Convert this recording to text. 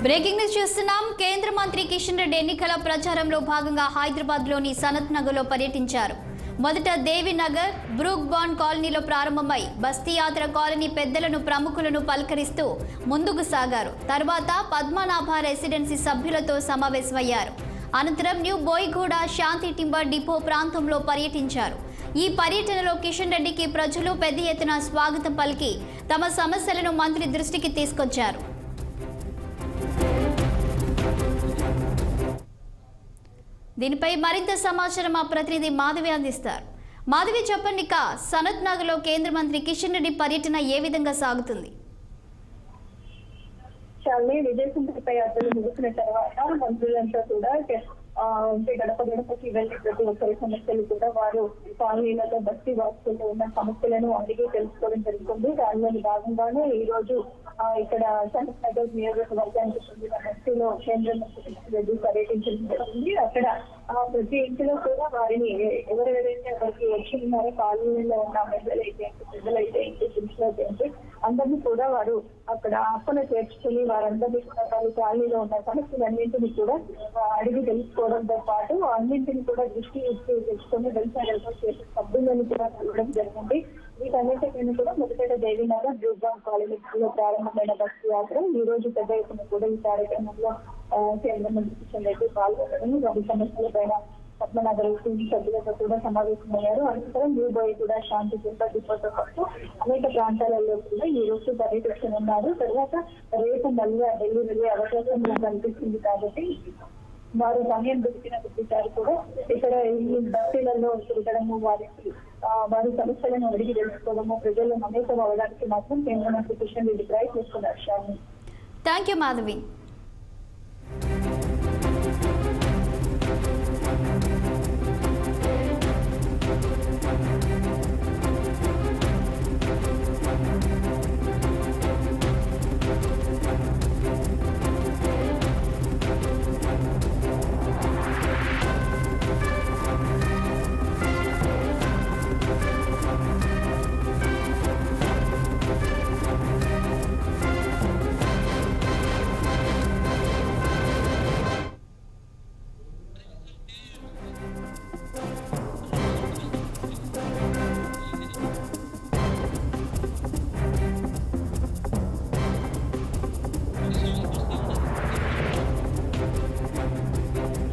Breaking news చూస్తున్నాం. కేంద్ర మంత్రి కిషన్ రెడ్డి ఎన్నికల ప్రచారంలో భాగంగా హైదరాబాద్లోని సనత్ నగర్లో పర్యటించారు. మొదట దేవినగర్ బ్రూక్ బాండ్ కాలనీలో ప్రారంభమై బస్తీ యాత్ర కాలనీ పెద్దలను ప్రముఖులను పలకరిస్తూ ముందుకు సాగారు. తర్వాత పద్మనాభ రెసిడెన్సీ సభ్యులతో సమావేశమయ్యారు. అనంతరం న్యూ బోయిగూడ శాంతి టింబర్ డిపో ప్రాంతంలో పర్యటించారు. ఈ పర్యటనలో కిషన్ రెడ్డికి ప్రజలు పెద్ద ఎత్తున స్వాగతం పలికి తమ సమస్యలను మంత్రి దృష్టికి తీసుకొచ్చారు. దీనిపై మరింత సమాచారం మా ప్రతినిధి మాధవి అందిస్తారు. మాధవి, చెప్పండి, సనత్ నగర్లో కేంద్ర మంత్రి కిషన్ రెడ్డి పర్యటన ఏ విధంగా సాగుతుంది? విజయసుందరిపై యాత్రలు ముగిసిన తర్వాత మంత్రులంతా కూడా గడప గడపకి వెళ్ళి ప్రతి ఒక్కరి సమస్యలు కూడా వారు కాలనీలలో బస్తీ వాసులతో ఉన్న సమస్యలను అడిగి తెలుసుకోవడం జరుగుతుంది. దానిలోని భాగంగానే ఈ రోజు ఇక్కడ సనత్ నగర్ నియోజకవర్గానికి చెందిన బస్తీలో కేంద్ర మంత్రి కిషన్ రెడ్డి పర్యటించడం జరిగింది. అక్కడ ప్రతి ఇంటిలో కూడా వారిని ఎవరెవరైతే ఎవరికి వచ్చి ఉన్నారో కాలనీలో ఉన్న మహిళలైతే పెద్దలైతే ఇంటి పురుషులైతే అందరినీ కూడా వారు అక్కడ అప్పన చేర్చుకుని వారందరినీ కూడా వారి కాలనీలో ఉన్న సమస్యలన్నింటినీ కూడా అడిగి తెలుసుకోవడంతో పాటు అన్నింటినీ కూడా దృష్టి తెచ్చుకొని వెల్ఫేర్ చేసే సభ్యులను కూడా కలవడం జరిగింది. వీటన్నిటికైనా కూడా మొదట దేవినగర్ బ్రూక్ బాండ్ కాలనీలో ప్రారంభమైన బస్సు యాత్ర ఈ రోజు పెద్ద ఎత్తున కూడా ఈ కార్యక్రమంలో కేంద్ర మంత్రి కిషన్ రెడ్డి పాల్గొనడం వారి సమస్యలపైన పద్మనాభ సభ్యులతో కూడా సమావేశమయ్యారు. అనంతరం న్యూ బోయిగూడ శాంతి టింబర్ డిపోతో పాటు అనేక ప్రాంతాలలో కూడా ఈ రోజు పర్యటిస్తున్నారు. తర్వాత రేపు మళ్ళీ ఢిల్లీ వెళ్ళే అవకాశం కనిపిస్తుంది కాబట్టి వారు సమయం దొరికిన ప్రతిసారి కూడా ఇక్కడ ఈ బస్తీలలో తిరగడము వారి సమస్యలను అడిగి తెలుసుకోవడము ప్రజల్లో మమేకం అవ్వడానికి మాత్రం కేంద్ర మంత్రి కిషన్ రెడ్డి ప్రయత్నిస్తున్నారు. Thank you Madhavi.